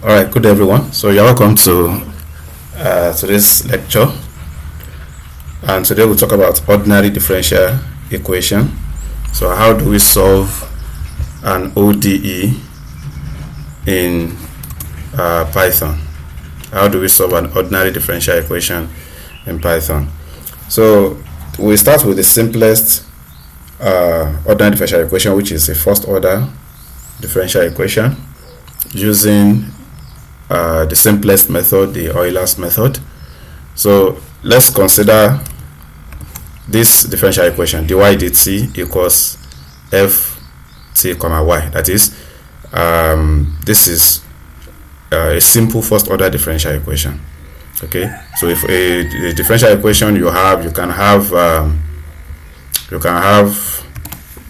All right, good everyone. So you're welcome to today's lecture, and today we'll talk about ordinary differential equation. So how do we solve an ODE in Python? How do we solve an ordinary differential equation in Python? So we start with the simplest ordinary differential equation, which is a first order differential equation using the simplest method, the Euler's method. So let's consider this differential equation: dy dt equals ft comma y. That is, this is a simple first order differential equation. Okay, so if a differential equation you can have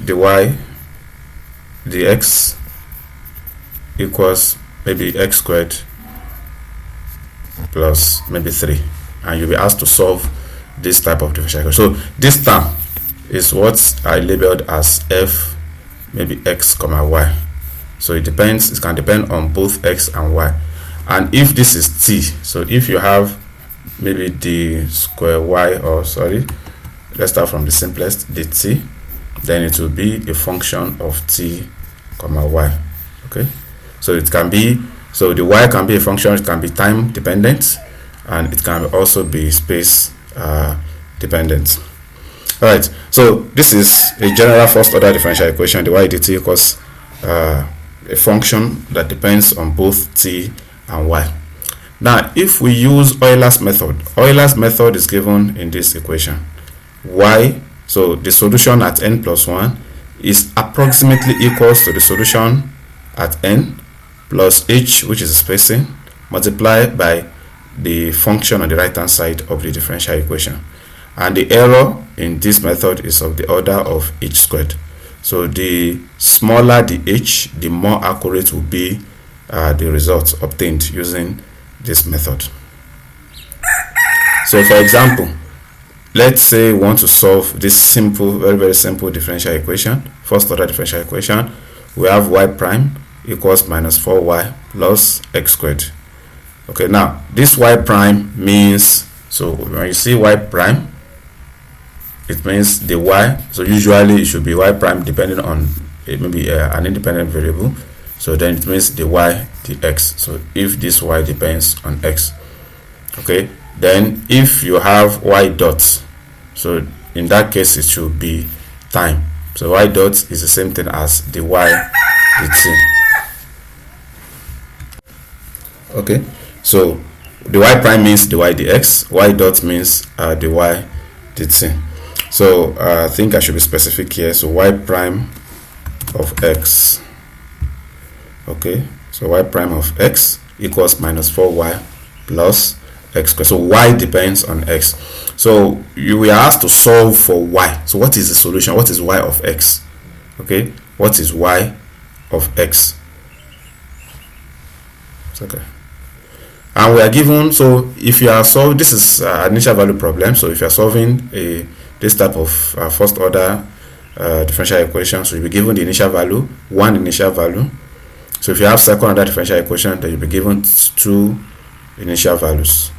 dy dx equals maybe x squared plus maybe 3, and you'll be asked to solve this type of differential equation. So this term is what I labeled as f maybe x comma y. So it can depend on both x and y. And if this is t, so if you have maybe d square y, or sorry, let's start from the simplest, dt, then it will be a function of t comma y. Okay, so it can be, so the y can be a function, it can be time dependent, and it can also be space dependent. All right, so this is a general first order differential equation. The dy dt equals a function that depends on both t and y. Now if we use Euler's method is given in this equation. Y, so the solution at n plus 1 is approximately equals to the solution at n plus h, which is the spacing, multiplied by the function on the right hand side of the differential equation. And the error in this method is of the order of h squared. So the smaller the h, the more accurate will be the results obtained using this method. So for example, let's say we want to solve this simple, very simple differential equation, first order differential equation. We have y prime equals minus 4y plus x squared. Okay, now this y prime means, so when you see y prime, it means the y, so usually it should be y prime depending on maybe an independent variable. So then it means the y dx. So if this y depends on x, okay, then if you have y dot, so in that case it should be time. So y dot is the same thing as the y dt. Okay, so the y prime means the y dx, y dot means the y dt. So I think I should be specific here. So y prime of x, okay, so y prime of x equals minus 4y plus x squared. So y depends on x. So we are asked to solve for y. So what is the solution? What is y of x? Okay, what is y of x? It's okay. And we are given, so if you are solving, this is an initial value problem. So if you are solving this type of first order differential equation, so you'll be given the initial value, one initial value. So if you have second order differential equation, then you'll be given two initial values.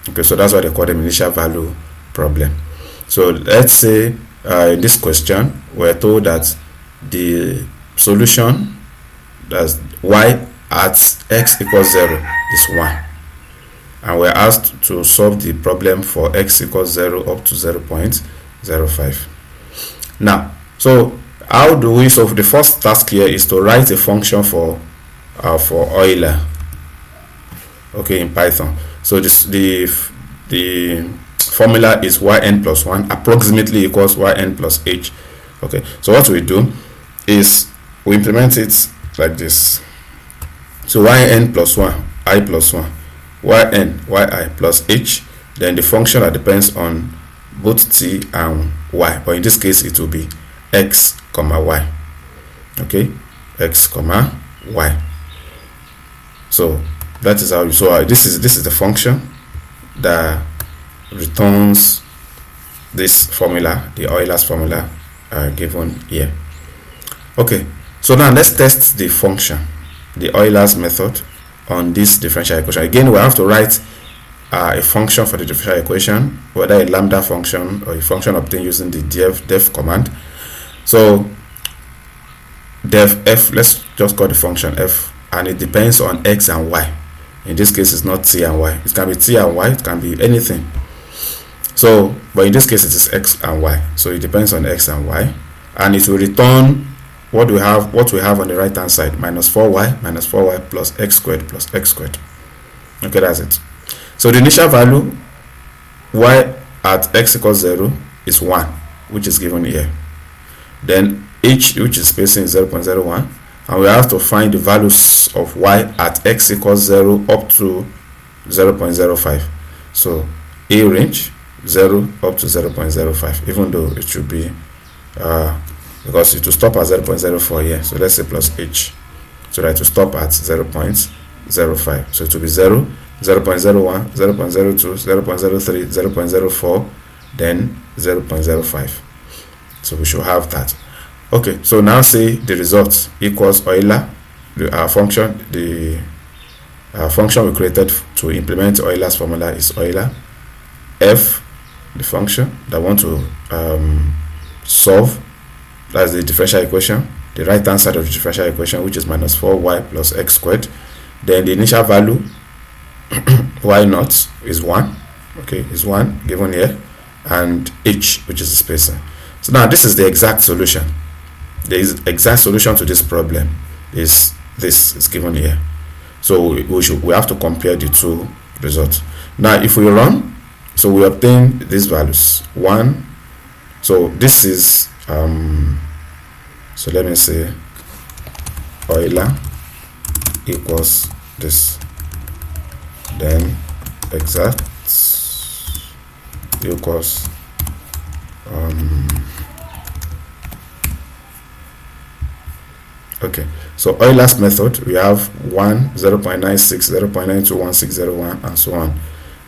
Okay, so that's why they call them initial value problem. So let's say in this question we're told that the solution, that's y at x equals 0, is 1, and we're asked to solve the problem for x equals 0 up to 0.05. Now, so how do we solve? The first task here is to write a function for Euler, okay, in Python. So this the formula is yn plus 1 approximately equals yn plus h. Okay, so what we do is we implement it like this. So yn plus 1, I plus 1, yn yi plus h, then the function that depends on both t and y, but in this case it will be x comma y. Okay, x comma y. So that is how you, so this is the function that returns this formula, the Euler's formula given here. Okay, so now let's test the function, the Euler's method on this differential equation. Again, we have to write a function for the differential equation, whether a lambda function or a function obtained using the def command. So def f, let's just call the function f, and it depends on x and y. In this case, it's not t and y. It can be t and y, it can be anything. So, but in this case, it is x and y. So it depends on x and y, and it will return what we have on the right hand side, minus 4y plus x squared plus x squared. Okay, that's it. So the initial value y at x equals 0 is 1, which is given here. Then h, which is spacing, is 0.01, and we have to find the values of y at x equals 0 up to 0.05. So a range 0 up to 0.05, even though it should be because it will stop at 0.04 here. So let's say plus h, so that to stop at 0.05. So it will be 0, 0.01, 0.02, 0.03, 0.04, then 0.05. So we should have that. Okay, so now say the result equals Euler, our function, the function we created to implement Euler's formula is Euler f, the function that want to solve, that's the differential equation, the right hand side of the differential equation, which is minus 4y plus x squared. Then the initial value y naught is 1, okay, is 1 given here, and h, which is the spacing. So now this is the exact solution. The exact solution to this problem is this is given here. So we have to compare the two results. Now if we run, so we obtain these values 1. So this is so let me say Euler equals this, then exact equals okay, so Euler's method, we have 1, 0.96, 0.921601, and so on.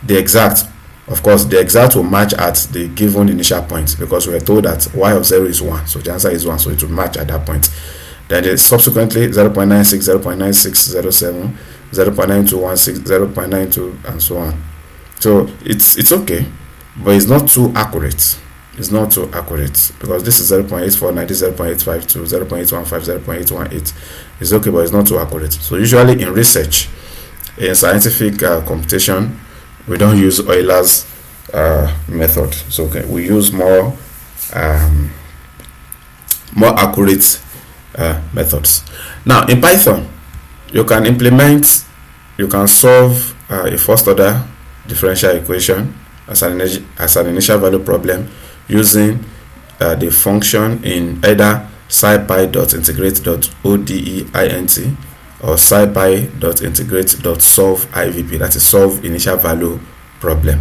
The exact, of course, the exact will match at the given initial point, because we are told that y of 0 is 1, so the answer is 1, so it will match at that point. Then subsequently 0.96, 0.9607, 0.9216, 0.92, and so on. So it's okay, but it's not too accurate. It's not too accurate, because this is 0.849, this is 0.852, 0.815, 0.818. It's okay, but it's not too accurate. So usually in research, in scientific computation, we don't use Euler's method. So okay, we use more accurate methods. Now in Python, you can solve a first order differential equation as an initial value problem using the function in either scipy.integrate.odeint or scipy.integrate.solve.ivp, that is solve initial value problem.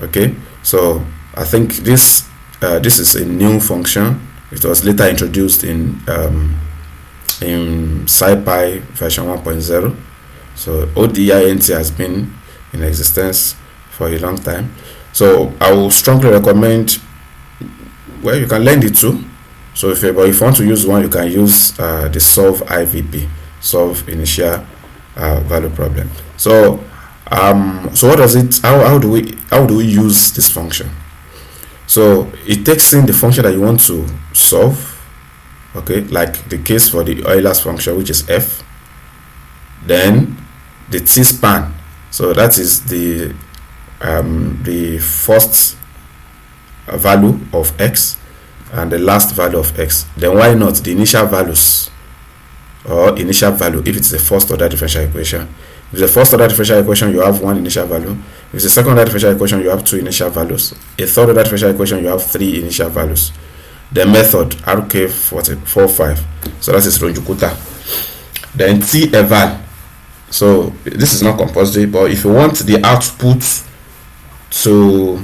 Okay, so I think this is a new function. It was later introduced in scipy version 1.0. so odeint has been in existence for a long time. So I will strongly recommend, well, you can learn the two. So if you want to use one, you can use the solve IVP, solve initial value problem. So so what does it, how do we use this function? So it takes in the function that you want to solve, okay, like the case for the Euler's function, which is f, then the t-span, so that is the first value of x and the last value of x. Then why not the initial values, or initial value if it's the first order differential equation. If it's the first order differential equation, you have one initial value. If it's the second order differential equation, you have two initial values. A third order differential equation, you have three initial values. The method RK45, so that is Ronjukuta. Then T eval, so this is not compulsory, but if you want the output to,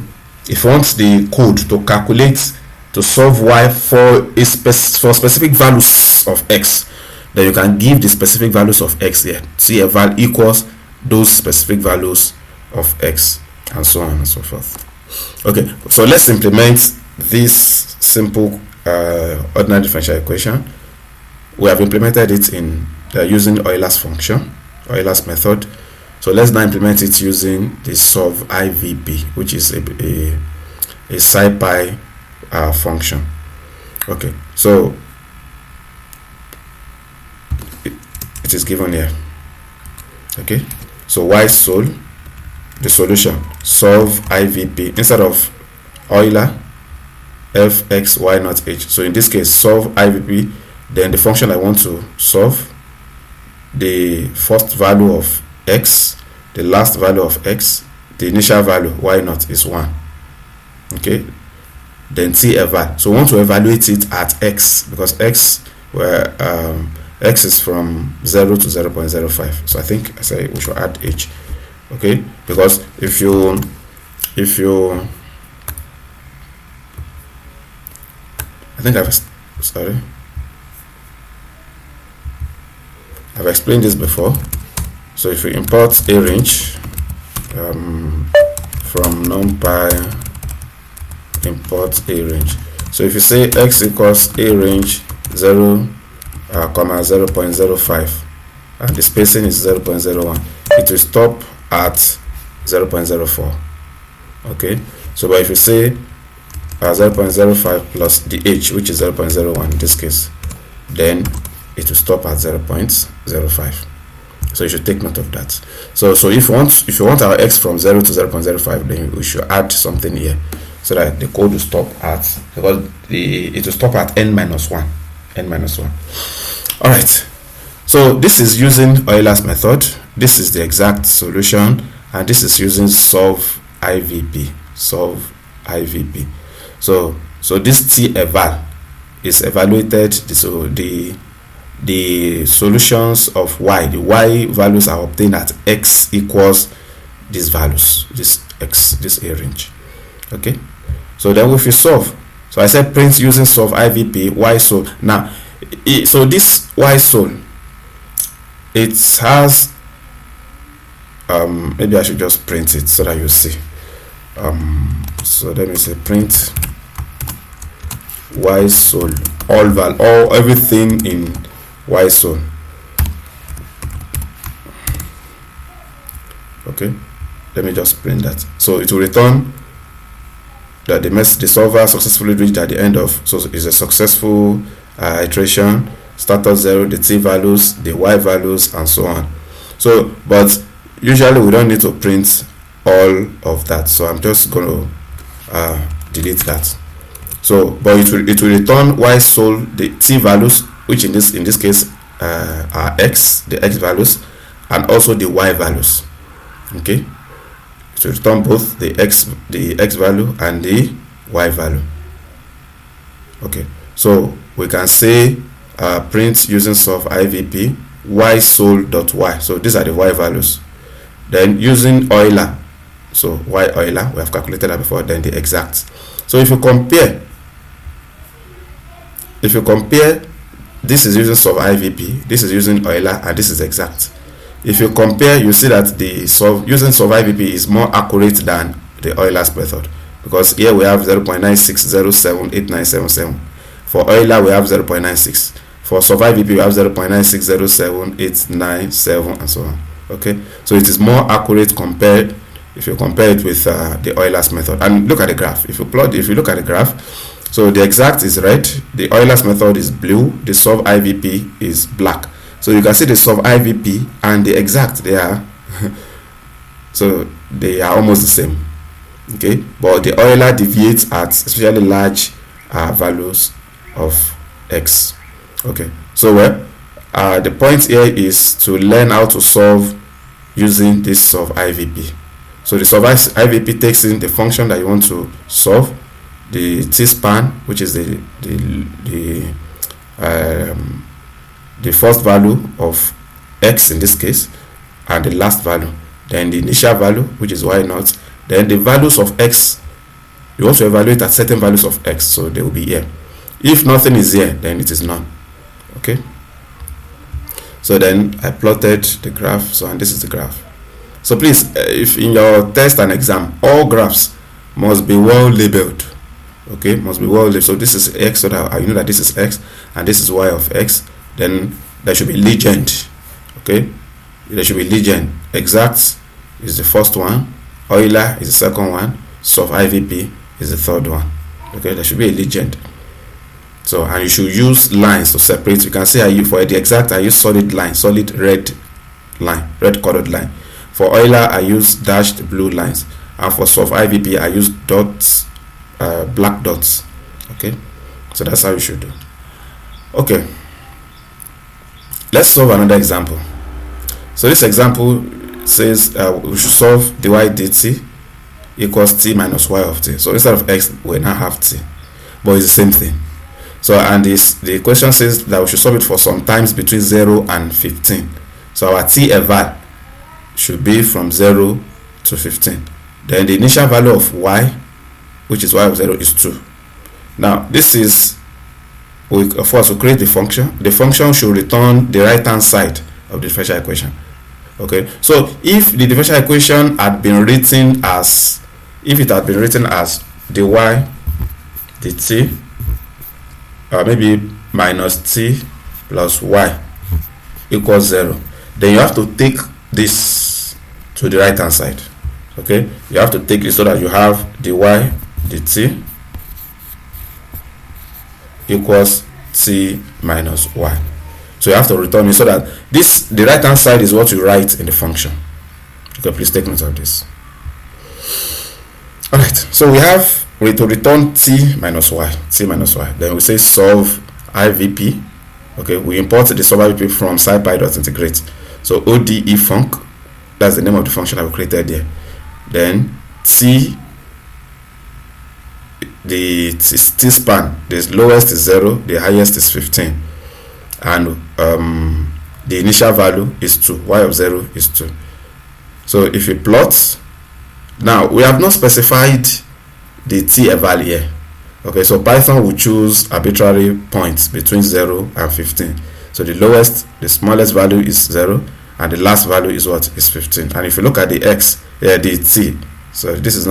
if you want the code to calculate, to solve y for for specific values of x, then you can give the specific values of x here. T eval equals those specific values of x, and so on and so forth. Okay, so let's implement this simple ordinary differential equation. We have implemented it in using Euler's function. Euler's method. So let's now implement it using the solve IVP, which is a SciPy function. Okay, so it is given here. Okay, so y sol, the solution, solve IVP instead of Euler f x y naught h. So in this case, solve IVP, then the function I want to solve, the first value of x, the last value of x, the initial value y naught is 1. Okay, then t eval. So we want to evaluate it at x, because x, where x is from 0 to 0.05. So I think I say we should add h. Okay, because if you I think I've explained this before. So if you import a range from numpy, import a range. So if you say x equals a range 0, 0.05, and the spacing is 0.01, it will stop at 0.04. Okay, so but if you say 0.05 plus the h, which is 0.01 in this case, then it will stop at 0.05. So you should take note of that. So if you want our x from 0 to 0.05, then we should add something here, so that the code will stop at, because it will stop at n-1. All right. So this is using Euler's method. This is the exact solution, and this is using solve IVP. So this t eval is evaluated. So the solutions of y, the y values are obtained at x equals these values, this a range. Okay, so then if you solve, so I said print using solve IVP y sol. Now so this y sol, it has maybe I should just print it so that you see. So let me say print y sol, all everything in y sol. Okay, let me just print that. So it will return that the solver successfully reached at the end of, so it's a successful iteration, status 0, the t values, the y values, and so on. So but usually we don't need to print all of that, so I'm just going to delete that. So but it will return y sol, the t values, which in this case are x, the x values, and also the y values. Okay, it will return both the x value and the y value. Okay, so we can say print using solve IVP y sol dot y. So these are the y values. Then using Euler, so y Euler, we have calculated that before, then the exact. So if you compare, this is using solve IVP, this is using Euler, and this is exact. If you compare, you see that the using solve IVP is more accurate than the Euler's method, because here we have 0.96078977. For Euler we have 0.96. For solve IVP we have 0.96078977, and so on. Okay, so it is more accurate compared, if you compare it with the Euler's method. And look at the graph. If you look at the graph, so the exact is red, the Euler's method is blue, the solve IVP is black. So you can see the solve IVP and the exact, they are so they are almost the same. Okay, but the Euler deviates at especially large values of x. Okay, so the point here is to learn how to solve using this solve IVP. So the solve IVP takes in the function that you want to solve, the t-span, which is the first value of x in this case, and the last value, then the initial value, which is y naught, then the values of x. You want to evaluate at certain values of x, so they will be here. If nothing is here, then it is none. Okay, so then I plotted the graph, so and this is the graph. So please, if in your test and exam, all graphs must be well labeled. Okay, must be well labeled. So this is x, so that you know that this is x and this is y of x. Then there should be legend. Okay, there should be legend. Exact is the first one, Euler is the second one, solve IVP is the third one. Okay, there should be a legend. So, and you should use lines to separate. You can say for the exact I use solid line, solid red line, red colored line. For Euler I use dashed blue lines, and for solve IVP I use dots, black dots. Okay, so that's how you should do. Okay, let's solve another example. So this example says we should solve dy dt equals t minus y of t. So instead of x, we now have t, but it's the same thing. So, and the question says that we should solve it for some times between 0 and 15. So our t eval should be from 0 to 15. Then the initial value of y, which is y of 0, is 2. Now this is, for us to create the function should return the right hand side of the differential equation. Okay, so if the differential equation had been written as, if it had been written as dy dt maybe minus t plus y equals 0, then you have to take this to the right hand side. Okay, you have to take it so that you have dy dt equals t minus y. So you have to return it so that the right hand side is what you write in the function. Okay, please take note of this. Alright, so we have to return t minus y. Then we say solve IVP. Okay, we import the solve IVP from scipy.integrate. So ODE func, that's the name of the function that we created there. Then t, the t span, the lowest is 0, the highest is 15, and the initial value is 2, y of 0 is 2. So if you plot, now we have not specified the t eval here. Okay, so Python will choose arbitrary points between 0 and 15. So the lowest, the smallest value is 0, and the last value is what? Is 15. And if you look at the x, the t, so this is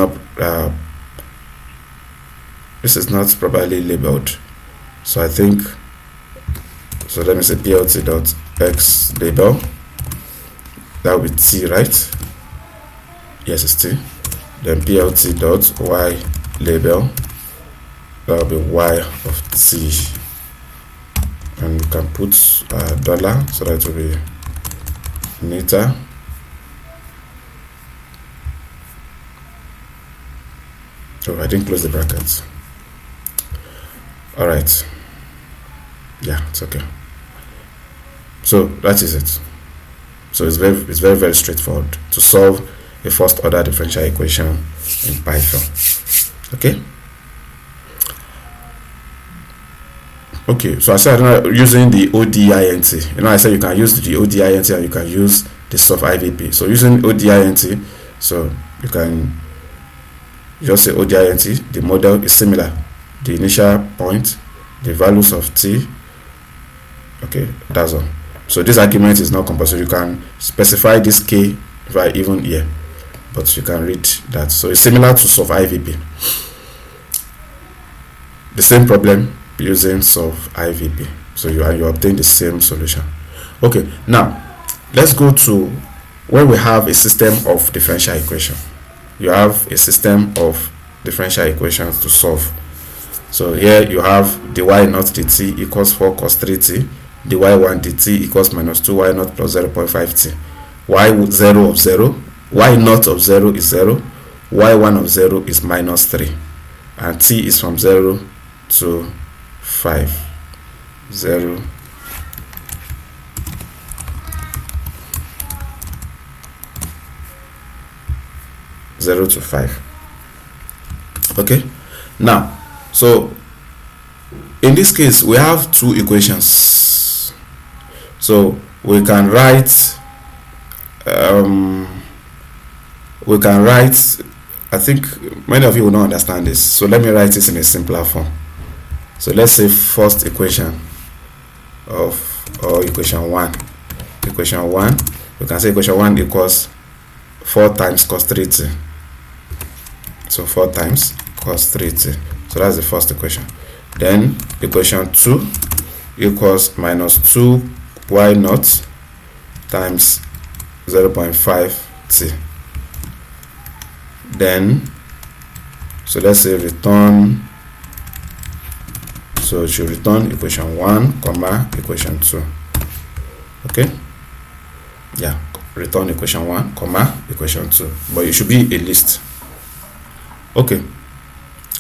not properly labeled. So I think, so let me say plt dot x label, that will be t, right? Yes, it's t. Then plt dot y label, that will be y of t, and we can put dollar so that it will be neater. Oh, I didn't close the brackets. All right, yeah, it's okay. So that is it. So it's very straightforward to solve a first order differential equation in Python. Okay. Okay, so I said using the ODINT. I said you can use the ODINT and you can use the solve IVP. So using ODINT, so you can just say ODINT, the model is similar. The initial point, the values of t. Okay, that's all. So this argument is not compulsory. You can specify this k by even here, but you can read that. So it's similar to solve IVP. The same problem using solve IVP. So you obtain the same solution. Okay, now let's go to when we have a system of differential equation. You have a system of differential equations to solve. So here you have dy naught dt equals 4 cos 3t, dy1 dt equals minus 2y naught plus 0.5t. y0 of 0, y naught of 0 is 0, y1 of 0 is minus 3, and t is from 0 to 5. 0 to 5. Okay, now so in this case we have two equations, so we can write I think many of you will not understand this, so let me write it in a simpler form. So let's say first equation equation 1, we can say equation 1 equals 4 times cos 3t. So 4 times cos 3t. So that's the first equation. Then equation 2 equals minus 2 y naught times 0.5t. Then, so let's say return, so it should return equation 1 comma equation 2. Okay, yeah, return equation 1 comma equation 2, but it should be a list. Okay,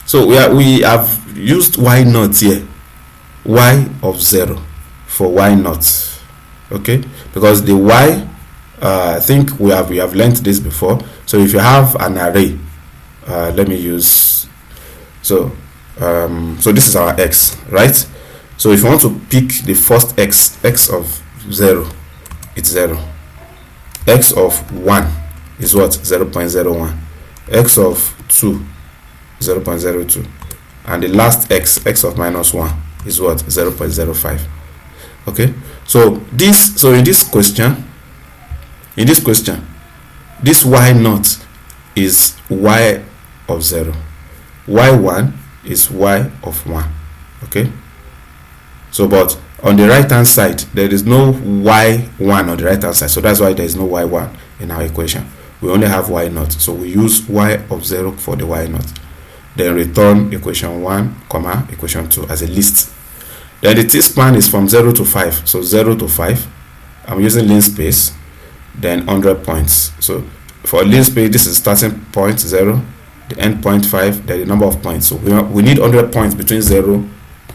so we have used y naught here, y of 0 for y naught. Okay, because the y, I think we have learned this before. So if you have an array, let me use, so this is our x, right? So if you want to pick the first x of 0, it's 0. X of 1 is what? 0.01. X of 2, 0.02. And the last x of minus 1 is what? 0.05. Okay, so in this question, this y naught is y of 0, y1 is y of 1. Okay, so but on the right hand side there is no y1 on the right hand side, so that's why there is no y1 in our equation. We only have y naught, so we use y of 0 for the y naught. Then return equation 1 comma equation 2 as a list. Then the t-span is from 0 to 5, so 0 to 5. I'm using linspace, then 100 points. So for linspace, this is starting point 0, the end point 5, then the number of points. So we need 100 points between 0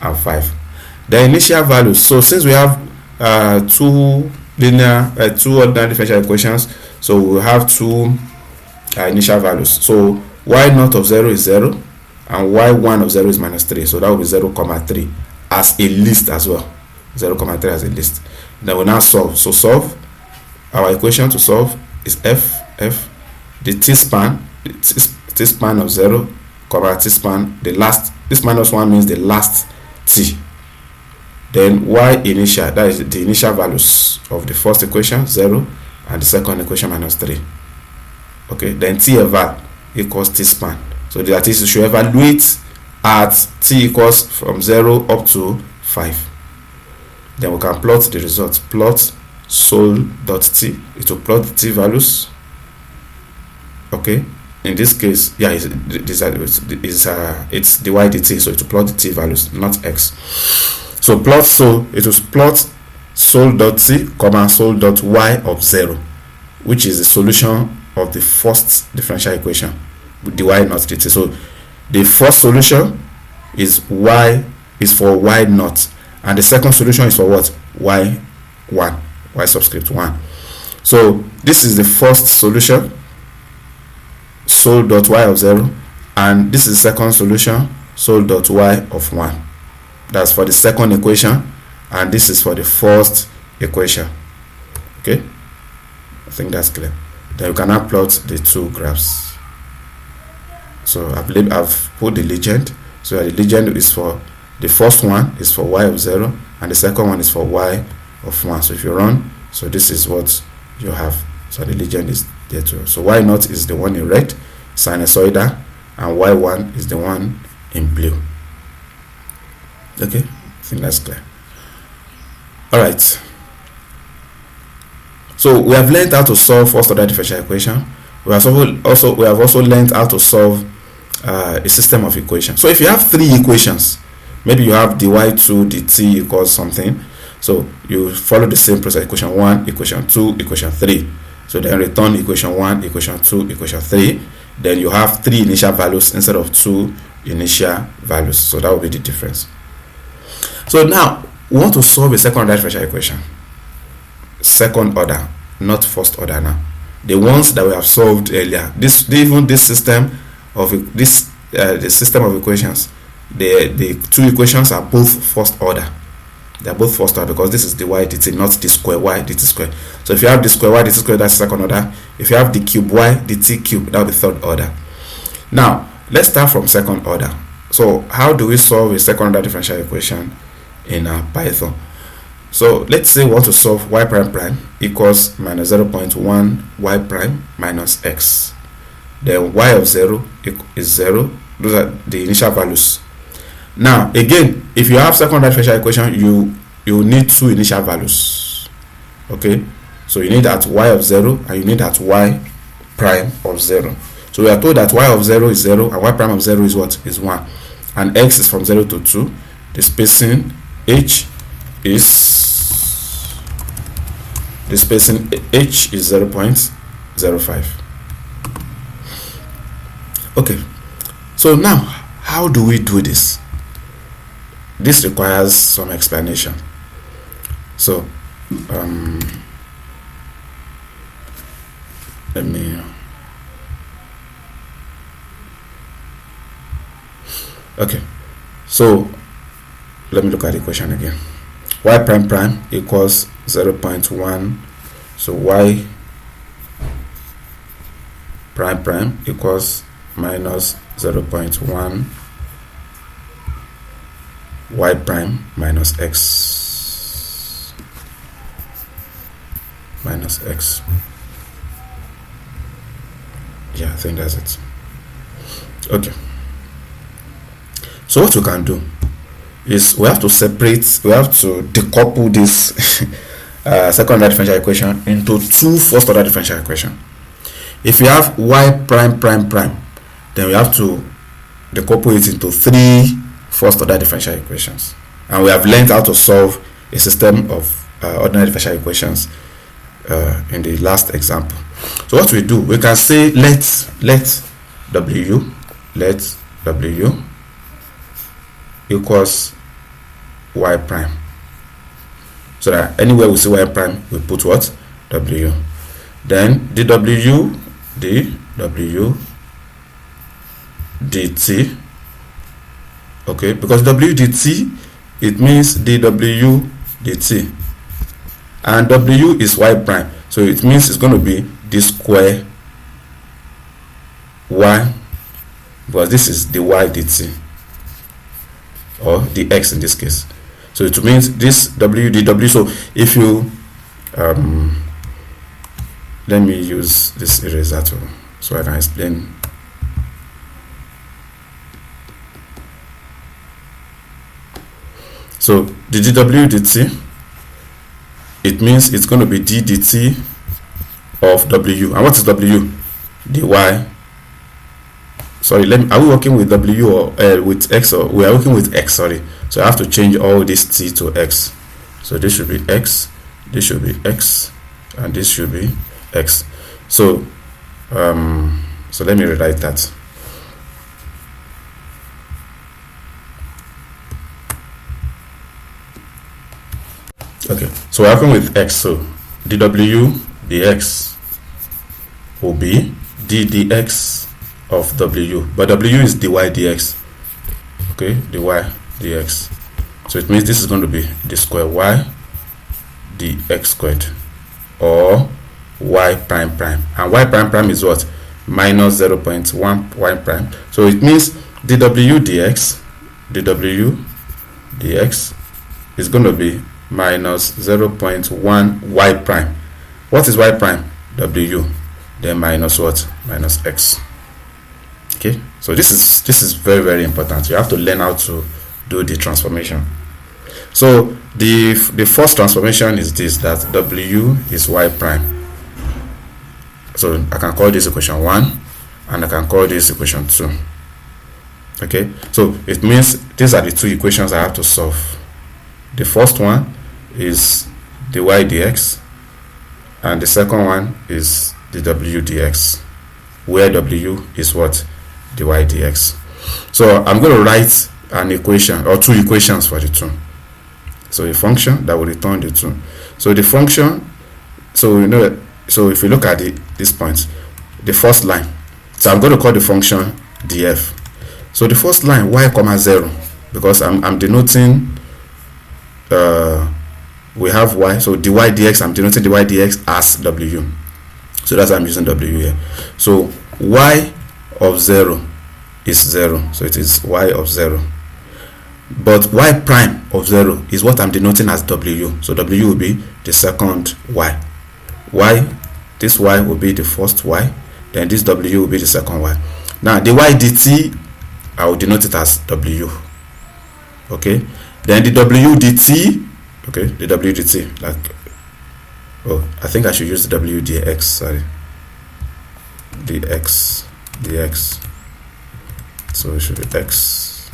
and 5. The initial values, so since we have two ordinary differential equations, so we have two initial values. So y naught of 0 is 0 and y1 of 0 is minus 3, so that will be 0.3 as a list as well. 0.3 as a list. Then we now solve. So solve, our equation to solve is f the t-span of 0 comma t-span, the last, this minus 1 means the last t. Then y initial, that is the initial values of the first equation 0 and the second equation minus 3. Okay, then t eval equals t-span, so that is, you should evaluate at t equals from 0 up to 5. Then we can plot the results. Plot sol.t, it will plot the t values. Okay, in this case, yeah, it's the y dt, so it will plot the t values, not x. So plot sol, it will plot sol.t comma sol.y of 0, which is the solution of the first differential equation with the y naught dt. So the first solution is for y naught, and the second solution is for what? y1, y subscript 1. So this is the first solution, sol.y of 0, and this is the second solution, sol.y of 1. That's for the second equation, and this is for the first equation. Okay, I think that's clear. Then you can now plot the two graphs. So I've put the legend. So the legend is for the first one is for y of 0, and the second one is for y of 1. So if you run, so this is what you have. So the legend is there too. So y naught is the one in red, sinusoidal, and y1 is the one in blue. Okay, I think that's clear. All right. So we have learned how to solve first order differential equation. We have also learned how to solve a system of equations. So if you have three equations, maybe you have dy2 dt equals something, so you follow the same process: equation 1, equation 2, equation 3. So then return equation 1, equation 2, equation 3. Then you have 3 initial values instead of 2 initial values. So that will be the difference. So now we want to solve a second order differential equation. Second order, not first order now. The ones that we have solved earlier, the system of the system of equations, the two equations are both first order. They are both first order because this is the y dt, not the square y dt square. So if you have the square y dt square, that's second order. If you have the cube y dt cube, that will be third order. Now let's start from second order. So how do we solve a second order differential equation in Python? So let's say we want to solve y prime prime equals minus 0.1 y prime minus x. Then y of 0 is 0. Those are the initial values. Now again, if you have second order differential equation, you need two initial values. Okay, So you need at y of 0 and you need at y prime of 0. So we are told that y of 0 is 0 and y prime of 0 is what? Is 1. And x is from 0 to 2. The spacing h is 0.05. Okay, so now how do we do this? This requires some explanation. So let me okay, so let me look at the equation again. Y prime prime equals 0.1, so y prime prime equals minus 0.1 y prime minus x Yeah, I think that's it. Okay, so what we can do is we have to decouple this second order differential equation into two first order differential equations. If we have y prime prime prime, then we have to decouple it into three first order differential equations, and we have learned how to solve a system of ordinary differential equations in the last example. So what we do, we can say let w equals y prime, so that anywhere we see y prime we put what? W. Then dw dt, okay, because w dt, it means dw dt, and w is y prime, so it means it's going to be d square y, because this is the y dt, or the x in this case. So it means this w dw. So if you let me use this eraser tool so I can explain. So the dw dt, it means it's going to be d dt of w. And what is w? dy. Sorry, are we working with w or with x, or we are working with x? Sorry, so I have to change all this t to x. So this should be x, this should be x, and this should be x. So so let me rewrite that. Okay, so we're working with x, so dw dx will be d dx of w, but w is dy dx. Okay, dy dx. So it means this is going to be the square y dx squared, or y prime prime, and y prime prime is what? Minus 0.1 y prime. So it means dw dx is going to be minus 0.1 y prime. What is y prime? W. Then minus what? Minus x. Okay, so this is very, very important. You have to learn how to do the transformation. So the first transformation is this, that w is y prime. So I can call this equation 1 and I can call this equation 2. Okay, so it means these are the two equations I have to solve. The first one is dy dx, and the second one is the w dx, where w is what? Dy dx. So I'm going to write an equation, or two equations for the two. So a function that will return the two. So the function, so you know, so if you look at this point, the first line, so I'm going to call the function df. So the first line, y comma 0, because I'm denoting we have y, so dy dx, I'm denoting dy dx as w, so that's why I'm using w here. So y of 0 is 0, so it is y of 0, but y prime of 0 is what I'm denoting as w, so w will be the second y, this y will be the first y, then this w will be the second y. Now the y dt, I will denote it as w. Okay, then the w dt, okay, the w dt, like Oh, I think I should use the W dx, sorry. dx. So it should be x.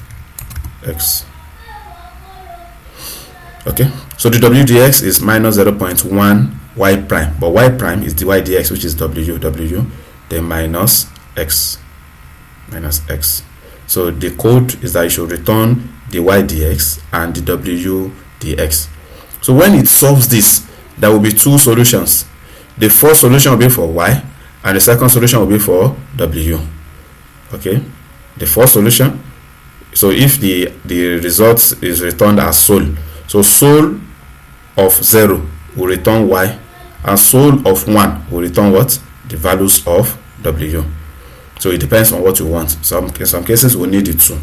Okay, so the W dx is minus 0.1 y prime, but y prime is dy dx, which is w, then minus x. So the code is that you should return the y dx and the w dx. So when it solves this, there will be two solutions. The first solution will be for y, and the second solution will be for w. Okay, the first solution, so if the result is returned as sol, so sol of 0 will return y, and sol of 1 will return what? The values of w. So it depends on what you want. In some cases we need the 2.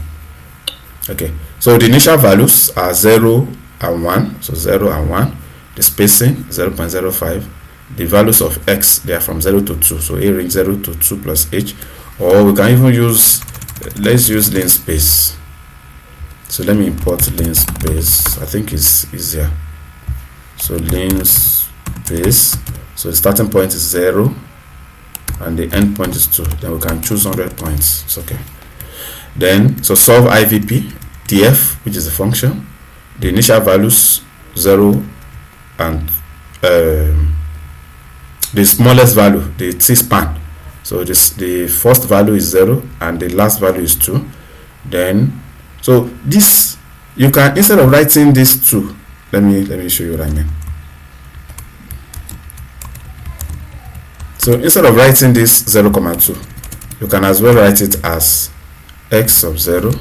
Okay, so the initial values are 0 and 1, so 0 and 1. The spacing 0.05. The values of x, they are from 0 to 2, so a range 0 to 2 plus h, or we can even use, let's use linspace. So let me import linspace, I think it's easier. So linspace, so the starting point is 0 and the end point is 2, then we can choose 100 points. It's okay. Then so solve IVP df, which is the function. The initial values 0 and the smallest value, the t-span, so the first value is 0 and the last value is 2. Then so this, you can, instead of writing this 2, let me show you what I mean. So instead of writing this 0,2, you can as well write it as x of 0,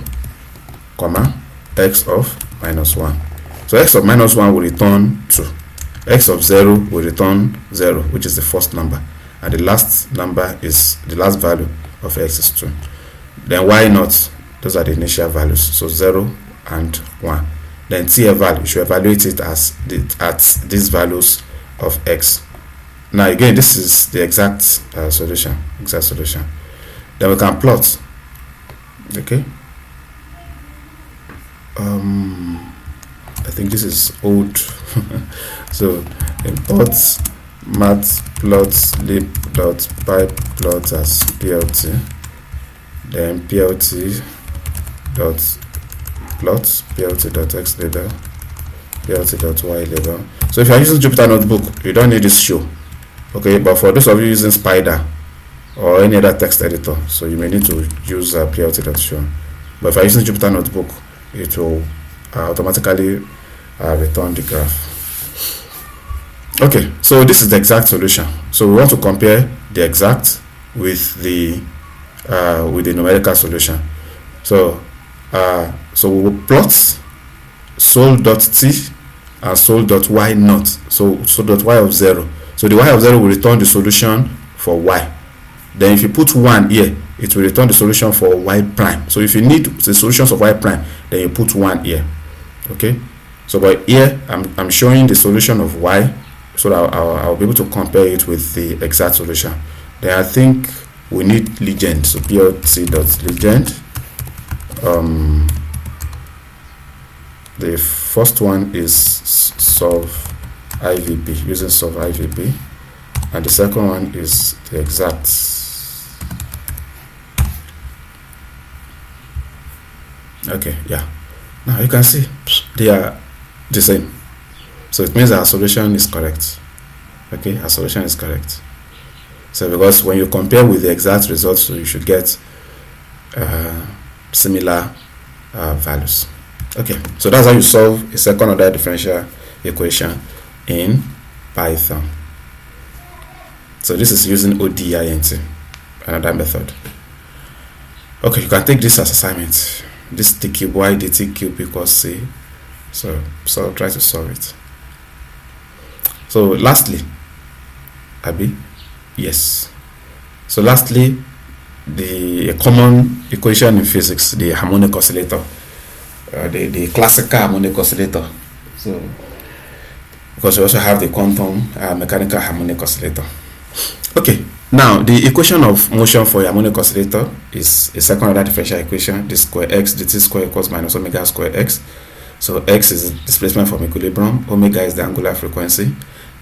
x of minus 1. So x of minus 1 will return 2. X of 0 will return 0, which is the first number, and the last number is, the last value of x is 2. Then y naught, those are the initial values, so 0 and 1. Then t eval, you should evaluate it as at these values of x. Now again, this is the exact solution. Then we can plot. Okay. I think this is old. So import matplotlib.pyplot as plt, then plt.plot, plt.xlabel, plt.ylabel. So if you are using Jupyter Notebook, you don't need this show. Okay, but for those of you using Spider or any other text editor, so you may need to use plt.show. But if you are using Jupyter Notebook, it will automatically return the graph. Okay, so this is the exact solution. So we want to compare the exact with the numerical solution. So so we will plot sol.t and sol.y naught. So sol.y of 0. So the y of 0 will return the solution for y. Then if you put 1 here, it will return the solution for y prime. So if you need the solutions of y prime, then you put 1 here. Okay, so but here I'm showing the solution of y, so that I'll be able to compare it with the exact solution. Then I think we need legend, so plt.legend. The first one is solve IVP, using solve IVP, and the second one is the exact. Okay, yeah, now you can see they are the same, so it means our solution is correct. Okay, our solution is correct. So because when you compare with the exact results, so you should get similar values. Okay, so that's how you solve a second order differential equation in Python. So this is using ODINT, another method. Okay, you can take this as assignment. This t cube y dt cube equals c. So try to solve it. So lastly, yes. So lastly, the common equation in physics, the harmonic oscillator, the classical harmonic oscillator. So because we also have the quantum mechanical harmonic oscillator. Okay, now the equation of motion for a harmonic oscillator is a second order differential equation. D square x dt square equals minus omega square x. So x is displacement from equilibrium, omega is the angular frequency,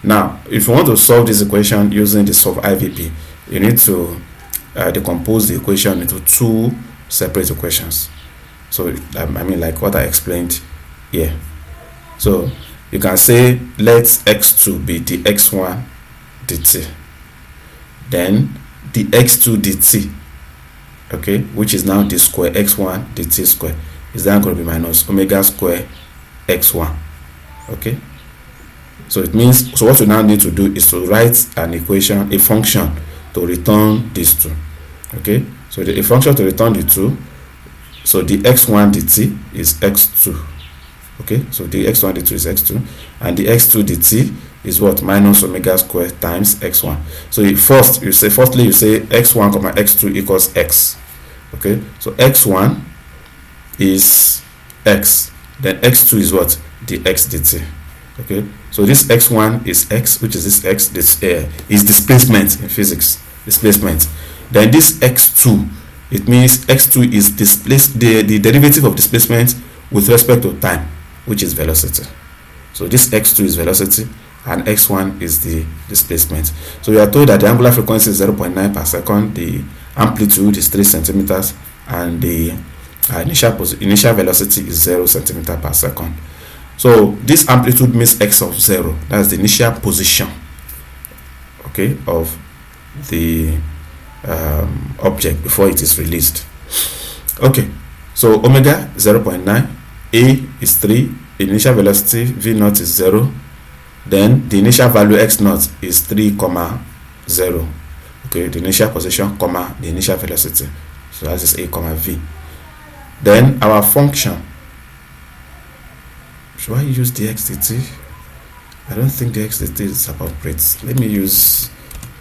Now, if you want to solve this equation using the solve IVP, you need to decompose the equation into two separate equations. So I mean, like what I explained here. So you can say let x2 be the x1 dt, then the x2 dt, okay, which is now the square x1 dt square, is then going to be minus omega square x1. Okay, so it means, so what we now need to do is to write an equation, a function to return these two. Okay, so a function to return the two. So the x1 dt is x2. Okay, so the x1 dt is x2, and the x2 dt is what? Minus omega square times x1. So firstly you say x1 comma x2 equals x. Okay, so x1 is x, then x2 is what? The x dt. Okay, so this x1 is x, which is this x. This is displacement in physics, displacement. Then this x2, it means x2 is the derivative of displacement with respect to time, which is velocity. So this x2 is velocity and x1 is the displacement. So we are told that the angular frequency is 0.9 per second, the amplitude is 3 centimeters, and the initial velocity is 0 centimeter per second. So this amplitude means x of 0. That's the initial position, okay, of the object before it is released. Okay, so omega 0.9, a is 3, initial velocity v naught is 0, then the initial value x naught is 3, 0. Okay, the initial position, comma, the initial velocity. So that is a, v. Then our function, should I use the x dt? I don't think the x dt is appropriate. Let me use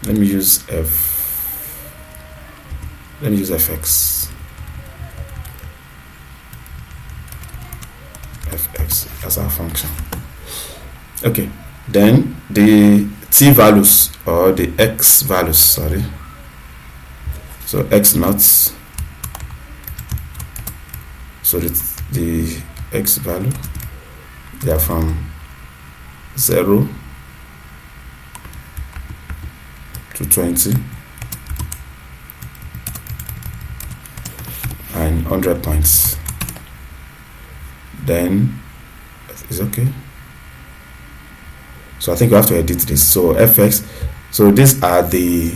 fx. Fx as our function. Okay, then the t values, or the x values, sorry. So x naught, so the x value, they are from 0 to 20 and 100 points. Then it's okay. So I think we have to edit this. So fx, so these are the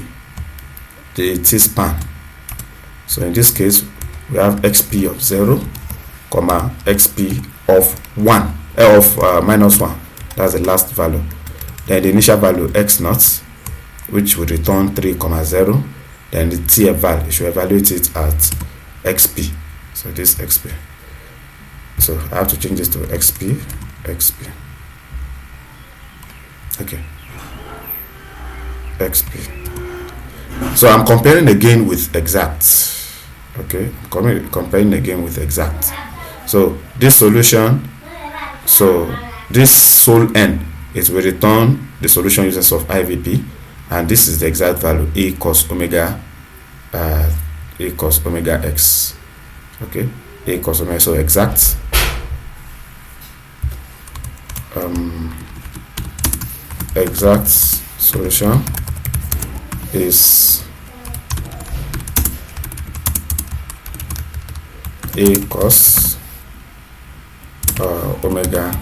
t-span. So in this case we have xp of 0, comma, xp of 1, minus 1. That's the last value. Then the initial value x naught, which will return 3, 0. Then the t eval, you should evaluate it at xp. So this xp. So I have to change this to xp. Okay, xp. So I'm comparing again with exact. Okay, comparing again with exact. So this solution, so this sole n, it will return the solution using of IVP, and this is the exact value, a cos omega x. Okay, a cos omega. So exact exact solution is a cos omega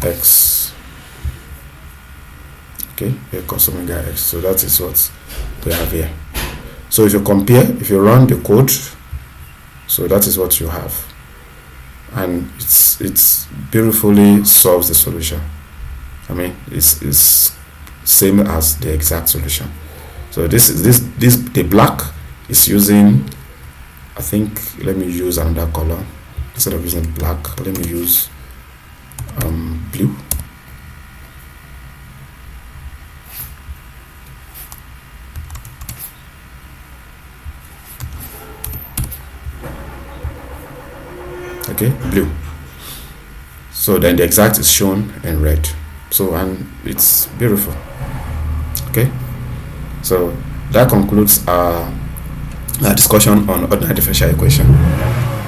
x. Okay, a cos omega x. So that is what we have here. So if you compare, if you run the code, so that is what you have, and it's beautifully solves the solution. I mean, it's same as the exact solution. So this the black is using, I think, let me use another color instead of using black. Let me use blue. Okay, blue. So then the exact is shown in red. So, and it's beautiful. Okay, so that concludes our discussion on ordinary differential equation.